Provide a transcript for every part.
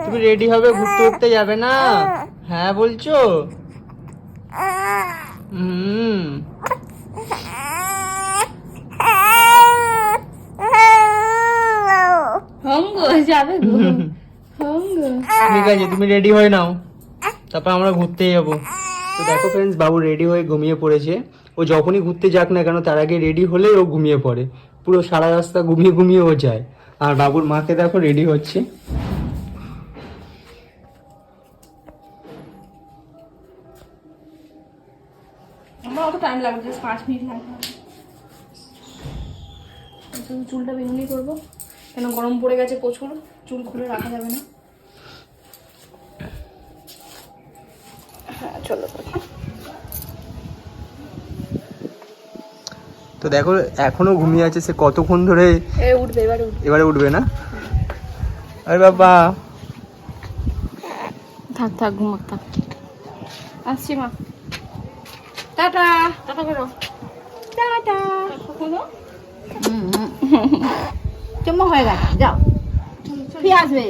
তুমি রেডি হবে, ঘুরতে ঘুরতে যাবে না? হ্যাঁ বলছো? যাবে ঠিক আছে, তুমি রেডি হয়ে নাও, তারপর আমরা ঘুরতে যাবো। তো দেখো ফ্রেন্ডস, বাবু রেডি হয়ে ঘুমিয়ে পড়েছে। ও যখনই ঘুরতে যাক না কেন, তার আগে রেডি হলে ও ঘুমিয়ে পড়ে। পুরো সারা রাস্তা ঘুমিয়ে ঘুমিয়ে ও যায়। আর বাবুর মাকে দেখো রেডি হচ্ছে। আমার অত টাইম লাগবে, জাস্ট 5 মিনিট লাগবে। শুধু চুলটা বেনুনি করবো, কেন গরম পড়ে গেছে প্রচুর, চুল খুলে রাখা যাবে না। হ্যাঁ চলো। তো দেখো এখনো ঘুমিয়ে আছে সে, কতক্ষণ ধরে। উঠবে এবারে উঠবে না? আরে বাবা, থাক থাক ঘুমাক থাক। আসছি মা, টাটা। টাটা করো, টাটা। চুম্মা হয়ে গেছে, যাও ফিরে আসবে।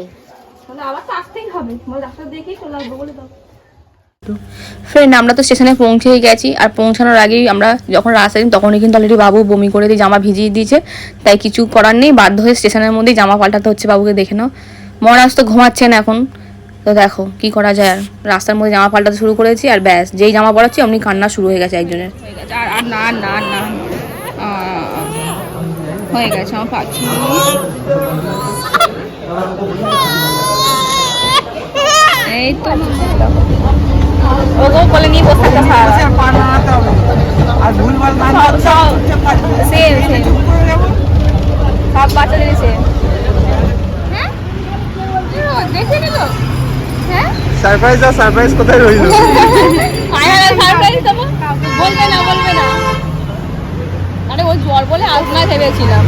তাহলে আবার তো আসতেই হবে, ডাক্তার দেখেই চলে আসবো বলে দাও। ফ্রেন্ড, আমরা তো স্টেশনে পৌঁছেই গেছি। আর পৌঁছানোর আগেই আমরা যখন রাস্তায় তখনই কিন্তু অলরেডি বাবু বমি করে দিয়ে জামা ভিজিয়ে দিয়েছে। তাই কিছু করার নেই, বাধ্য হয়ে স্টেশনের মধ্যেই জামা পাল্টাতে হচ্ছে বাবুকে। দেখে নাও, মহারাজ তো ঘুমাচ্ছেন এখন। তো দেখো কি করা যায়, আর রাস্তার মধ্যে জামা পাল্টাতে শুরু করেছি। আর ব্যাস, যেই জামা পরাচ্ছি অমনি কান্না শুরু হয়ে গেছে একজনের। আর না না না হয়ে গেছে আমার পাচ্ছি। এই তো ওগো বলে নিয়ে বসে থাকা সব বাচ্চাদের এসে দেখে নিল। হ্যাঁ সারপ্রাইজ আর সারপ্রাইজ কোথায় রইল? সারপ্রাইজ দেবো, বলবে না। আরে ওই জ্বর বলে আসবো না ভেবেছিলাম,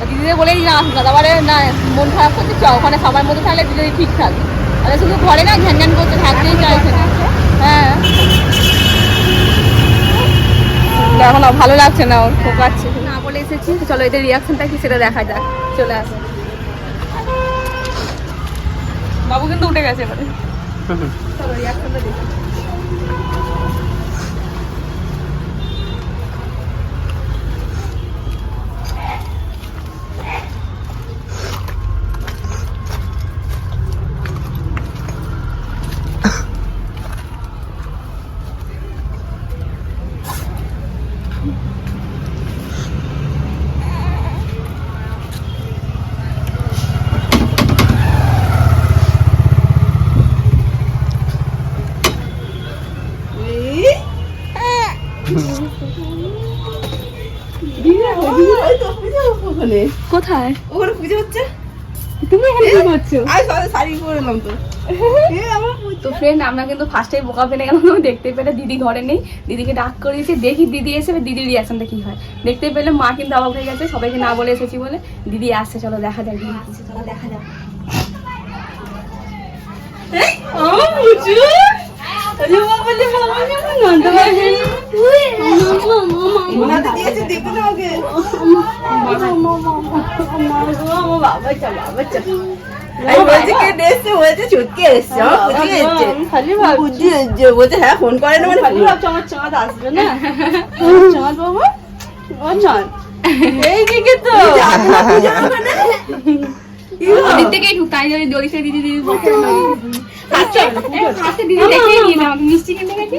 দিদিদের বলে দিলাম আসবো না। তারপরে না মন খারাপ করতে চাও, ওখানে সবার মধ্যে থাকলে দিদি ঠিক থাকে। তাহলে শুধু ঘরে না ঘ্যান করতে থাকতেই চাইছে না। হ্যাঁ এখন ভালো লাগছে না, ওর ফোকাচ্ছে না বলে এসেছি। চলো এদের রিয়াকশনটা কি সেটা দেখা যাক। চলে আসো, বাবু কিন্তু উঠে গেছে এবারে। চলো রিয়াকশনটা দেখি। কোথায়? ওখানে পুজো হচ্ছে, তুমি এখানে কি করছো? শাড়ি পরে এলাম তো। তো ফ্রেন্ড, আমরা কিন্তু ফার্স্টেই বোকা পেয়ে গেলাম, দেখতে পেলে দিদি ঘরে নেই। দিদিকে ডাক করিয়েছি, দেখি দিদি এসে দিদির রিয়াকশনটা কি হয়। দেখতে পেলে মা কিন্তু অবাক হয়ে গেছে, সবাইকে না বলে এসেছি বলে। দিদি আসছে, চলো দেখা যাক দিদি আসছে, চলো দেখা যাক। হ্যাঁ ফোন করে না মানে আমার চাঁদ আসবে না। চাঁদ বাবা, ও চাঁদ এই দিকে তো থেকেই ঢুকাই যাবে। দিদি দিদি দিদি মিষ্টি কিনতে গেছি।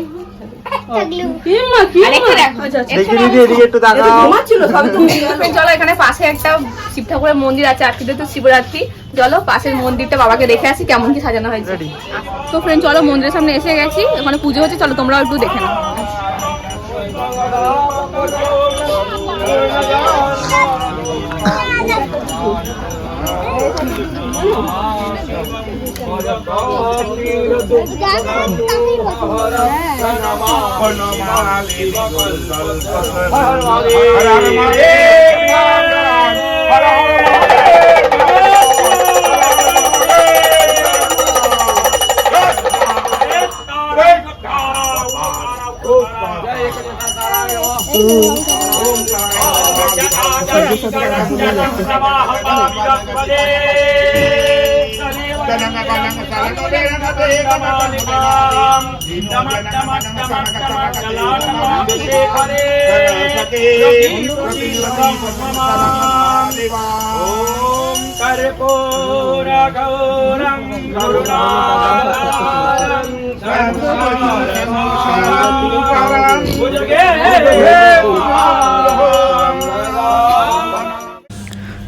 চলো, এখানে পাশে একটা শিব ঠাকুরের মন্দির আছে, আজকে তো শিবরাত্রি। চলো পাশের মন্দিরটা বাবাকে দেখে আসি কেমন কি সাজানো হয়েছে। তো ফ্রেন্ড চলো, মন্দিরের সামনে এসে গেছি, ওখানে পুজো হচ্ছে। চলো তোমরাও একটু দেখে নাও।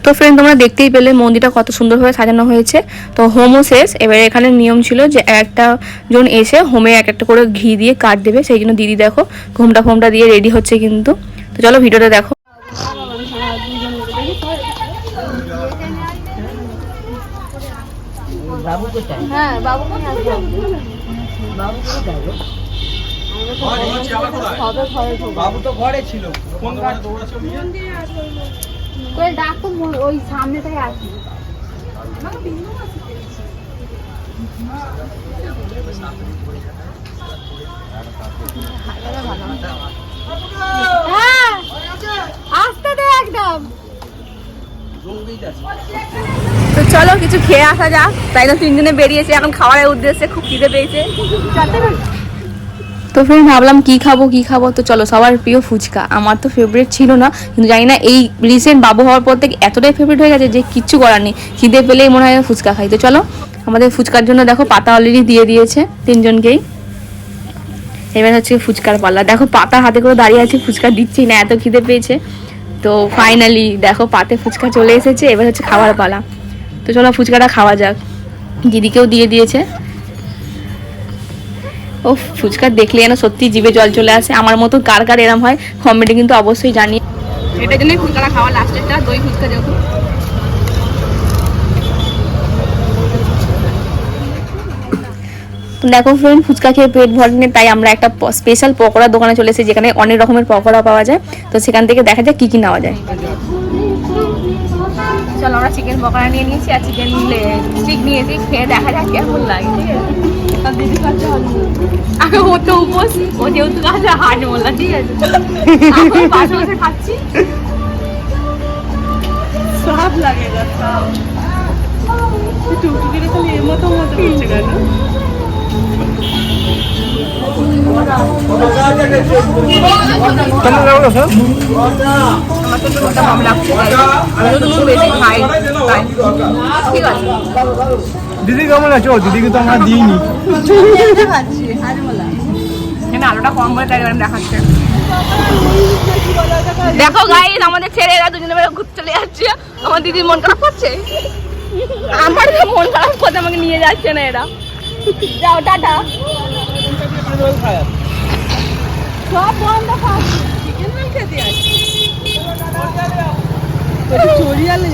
তো ফ্রেন্ড তোমরা দেখতেই পেলে মন্দিরটা কত সুন্দরভাবে সাজানো হয়েছে। তো হোমও শেষ, এবারে এখানে নিয়ম ছিল যে একটা জন এসে হোমে এক একটা করে ঘি দিয়ে কাট দেবে, সেই জন্য দিদি দেখো ঘোমটা ফোমটা দিয়ে রেডি হচ্ছে কিন্তু। তো চলো ভিডিওটা দেখো। হ্যাঁ বাবু বাবু তো ঘরে ছিল। ডাক্তার ওই সামনেটাই আছে। হ্যাঁ আসতে দে একদম। তো চলো কিছু খেয়ে আসা যাক, তাই তো তিনজনে বেরিয়েছে এখন খাবারের উদ্দেশ্যে, খুব খিদে পেয়েছে। তো ফ্রেন্ড ভাবলাম কি খাবো, তো চলো সবার প্রিয় ফুচকা। আমার তো ফেভারিট ছিল না, কিন্তু জানি না এই রিসেন্ট বাবু হওয়ার পর থেকে এতটাই ফেভারিট হয়ে গেছে যে কিচ্ছু করার নেই, খিদে পেলেই মনে হয় ফুচকা খাই। তো চলো আমাদের ফুচকার জন্য দেখো পাতা অলরেডি দিয়ে দিয়েছে তিনজনকেই। এবার হচ্ছে ফুচকার পাল্লা, দেখো পাতা হাতে করে দাঁড়িয়ে আছে, ফুচকা দিচ্ছি না, এত খিদে পেয়েছে। তো ফাইনালি দেখো পাতে ফুচকা চলে এসেছে, এবার হচ্ছে খাওয়ার পালা। তো চলো ফুচকাটা খাওয়া যাক, দিদিকেও দিয়ে দিয়েছে। ও ফুচকা দেখলে যেন সত্যি জিভে জল চলে আসে। আমার মতো কার কার এরম হয় কমেন্টে কিন্তু অবশ্যই জানিয়ে। এটার জন্যই ফুচকাটা খাওয়া লাস্টেরটা, দই ফুচকা যখন। দেখো ফ্রেন্ড ফুচকা খেয়ে পেট ভরেনি, তাই আমরা একটা স্পেশাল পকোড়ার দোকানে চলে এসেছি যেখানে অনেক রকমের পকোড়া পাওয়া যায়। তো সেখান থেকে দেখা যায় কি কি নেওয়া যায়। চলো আমরা চিকেন পকোড়া নিয়ে নিয়েছি আর চিকেন স্টিক নিয়েছি, খেয়ে দেখা যাক কেমন লাগে। ঠিক আছে দিদি কাছে আগে ও তো উপোস, ও যেহেতু কাছে হাট বললাম, ঠিক আছে এখন পাশে বসে খাচ্ছি, সব লাগে সব টুকটুকিটা খালি এর মতো করছে কেন? আমার তো ওটা কম লাগছে, আমি তো নুন বেশি খাই তাই। ঠিক আছে দিদি কেমন আছো? দিদিকে তো আমরা দিইনি। এখানে আলুটা কম করে তাই দেখাচ্ছে। দেখো গাইস আমাদের ছেড়ে এরা দুজনে বেলা ঘুরতে চলে যাচ্ছে, আমার দিদির মন খারাপ করছে, আমার মন খারাপ করতে আমাকে নিয়ে যাচ্ছে না এরা। যাও টাটা। সব বন্ধ খাচ্ছি চিকেন খেতে আসছি চড়িয়ালে